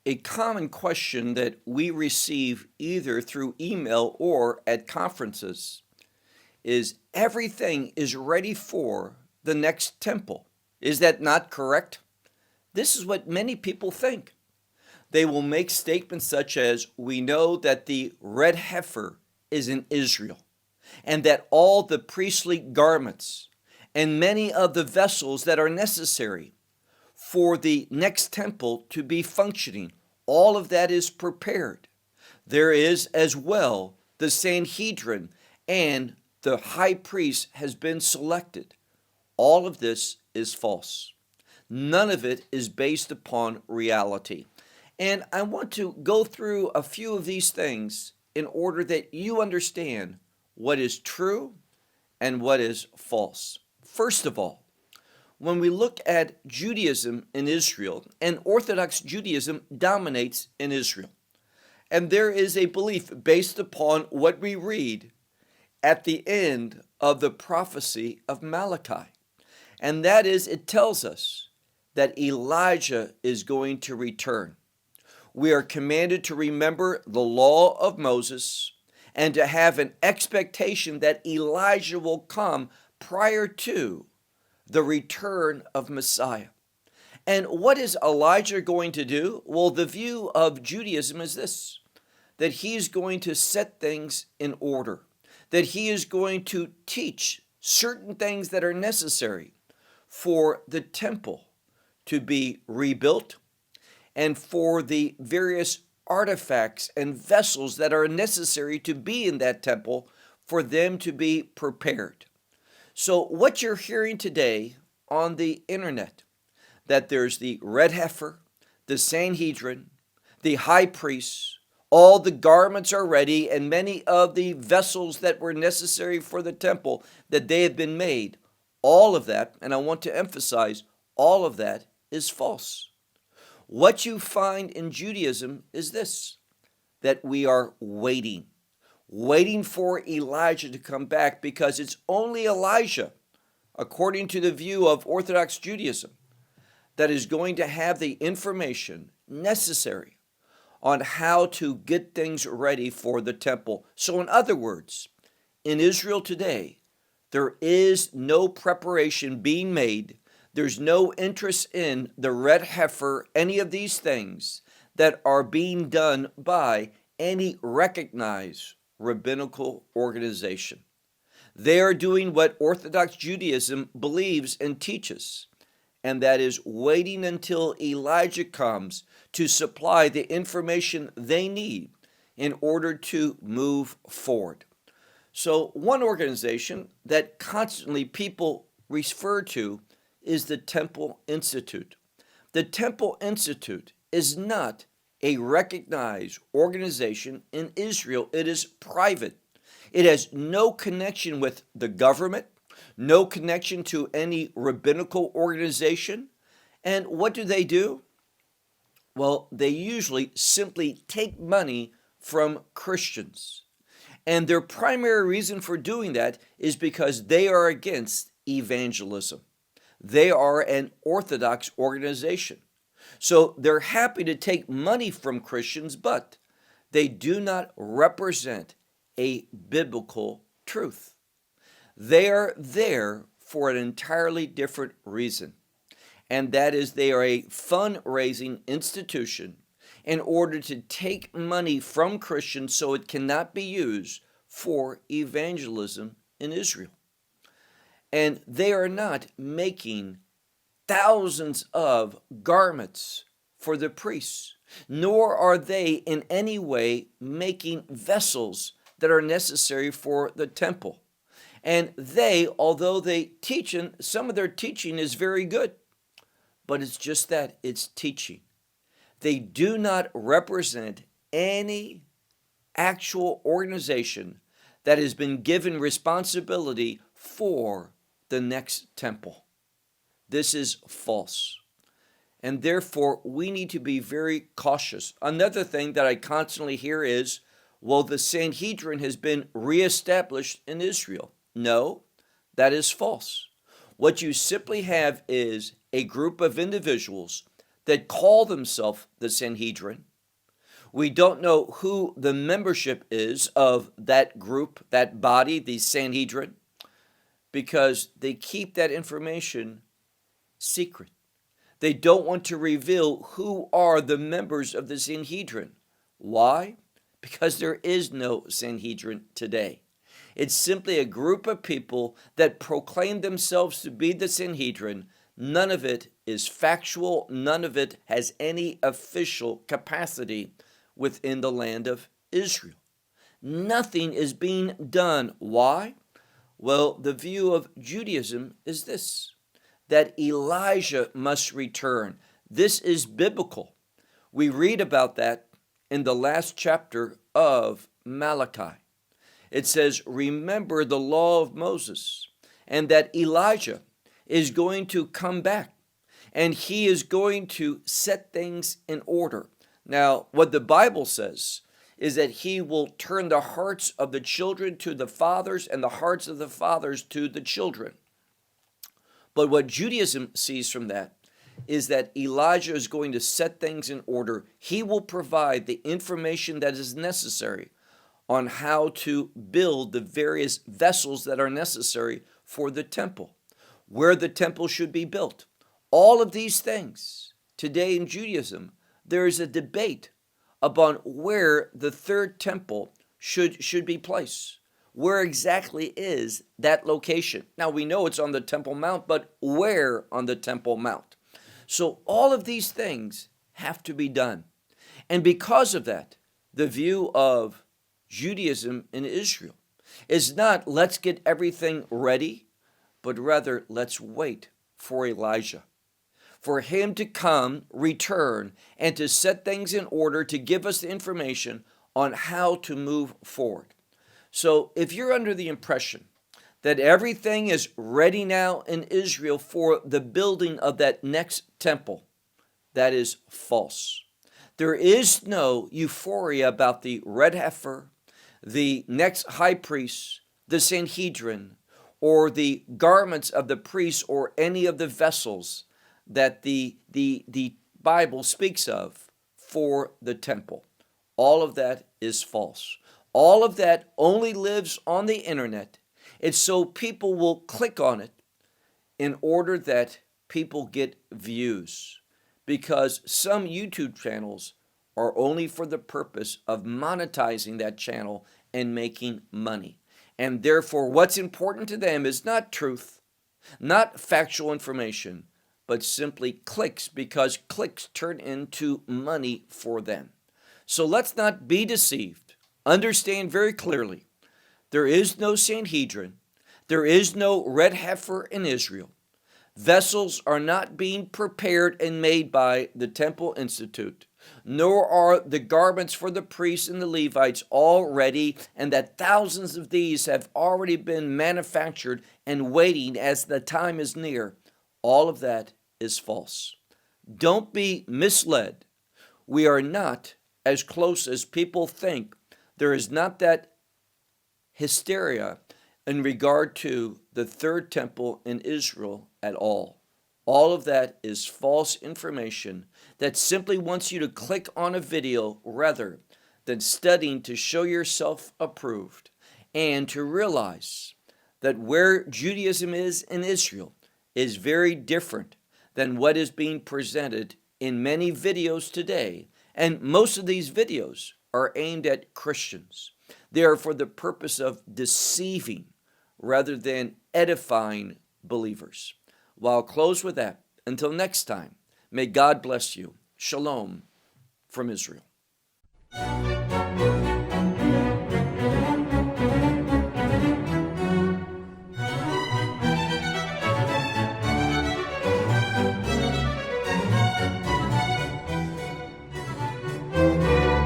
A common question that we receive either through email or at conferences is everything is ready for the next temple. Is that not correct? This is what many people think. They will make statements such as, we know that the red heifer is in Israel, and that all the priestly garments and many of the vessels that are necessary for the next temple to be functioning, all of that is prepared. There is as well the Sanhedrin, and the high priest has been selected. All of this is false. None of it is based upon reality. And I want to go through a few of these things in order that you understand what is true and what is false. First of all, when we look at Judaism in Israel, and Orthodox Judaism dominates in Israel, and there is a belief based upon what we read at the end of the prophecy of Malachi, and that is, it tells us that Elijah is going to return. We are commanded to remember the law of Moses and to have an expectation that Elijah will come prior to the return of Messiah. And what is Elijah going to do? Well, the view of Judaism is this, that he is going to set things in order, that he is going to teach certain things that are necessary for the temple to be rebuilt and for the various artifacts and vessels that are necessary to be in that temple for them to be prepared. So what you're hearing today on the internet, that there's the red heifer, the Sanhedrin, the high priests, all the garments are ready, and many of the vessels that were necessary for the temple, that they have been made. All of that, and I want to emphasize, all of that is false. What you find in Judaism is this, that we are waiting for Elijah to come back, because it's only Elijah, according to the view of Orthodox Judaism, that is going to have the information necessary on how to get things ready for the temple. So in other words, in Israel today, there is no preparation being made. There's no interest in the red heifer, any of these things that are being done by any recognized rabbinical organization. They are doing what Orthodox Judaism believes and teaches, and that is waiting until Elijah comes to supply the information they need in order to move forward. So one organization that constantly people refer to is the Temple Institute. The Temple Institute is not a recognized organization in Israel. It is private. It has no connection with the government, no connection to any rabbinical organization. And what do? Well, they usually simply take money from Christians. And their primary reason for doing that is because they are against evangelism. They are an Orthodox organization. So they're happy to take money from Christians, but they do not represent a biblical truth. They are there for an entirely different reason, and that is they are a fundraising institution in order to take money from Christians so it cannot be used for evangelism in Israel. And they are not making thousands of garments for the priests, nor are they in any way making vessels that are necessary for the temple. And they, although they teach, and some of their teaching is very good, but it's just that, it's teaching. They do not represent any actual organization that has been given responsibility for the next temple. This is false. And therefore, we need to be very cautious. Another thing that I constantly hear is, well, the Sanhedrin has been reestablished in Israel. No, that is false. What you simply have is a group of individuals that call themselves the Sanhedrin. We don't know who the membership is of that group, that body, the Sanhedrin, because they keep that information secret. They don't want to reveal who are the members of the Sanhedrin. Why? Because there is no Sanhedrin today. It's simply a group of people that proclaim themselves to be the Sanhedrin. None of it is factual. None of it has any official capacity within the land of Israel. Nothing is being done. Why? Well, the view of Judaism is this, that Elijah must return. This is biblical. We read about that in the last chapter of Malachi. It says, remember the law of Moses, and that Elijah is going to come back, and he is going to set things in order. Now, what the Bible says is that he will turn the hearts of the children to the fathers and the hearts of the fathers to the children. But what Judaism sees from that is that Elijah is going to set things in order. He will provide the information that is necessary on how to build the various vessels that are necessary for the temple, where the temple should be built. All of these things. Today in Judaism, there is a debate about where the third temple should be placed. Where exactly is that location? Now we know it's on the Temple Mount, but where on the Temple Mount? So all of these things have to be done. And because of that, the view of Judaism in Israel is not let's get everything ready, but rather let's wait for Elijah, for him to come, return, and to set things in order to give us the information on how to move forward. So if you're under the impression that everything is ready now in Israel for the building of that next temple, that is false. There is no euphoria about the red heifer, the next high priest, the Sanhedrin, or the garments of the priests, or any of the vessels that the Bible speaks of for the temple. All of that is false. All of that only lives on the internet. It's so people will click on it in order that people get views, because some YouTube channels are only for the purpose of monetizing that channel and making money. And therefore, what's important to them is not truth, not factual information, but simply clicks, because clicks turn into money for them. So let's not be deceived. Understand very clearly, there is no Sanhedrin. There is no red heifer in Israel. Vessels are not being prepared and made by the Temple Institute, nor are the garments for the priests and the Levites all ready, and that thousands of these have already been manufactured and waiting as the time is near. All of that is false. Don't be misled. We are not as close as people think. There is not that hysteria in regard to the third temple in Israel at all. All of that is false information that simply wants you to click on a video rather than studying to show yourself approved, and to realize that where Judaism is in Israel is very different than what is being presented in many videos today. And most of these videos are aimed at Christians. They are for the purpose of deceiving rather than edifying believers. Well, I'll close with that. Until next time, may God bless you. Shalom from Israel.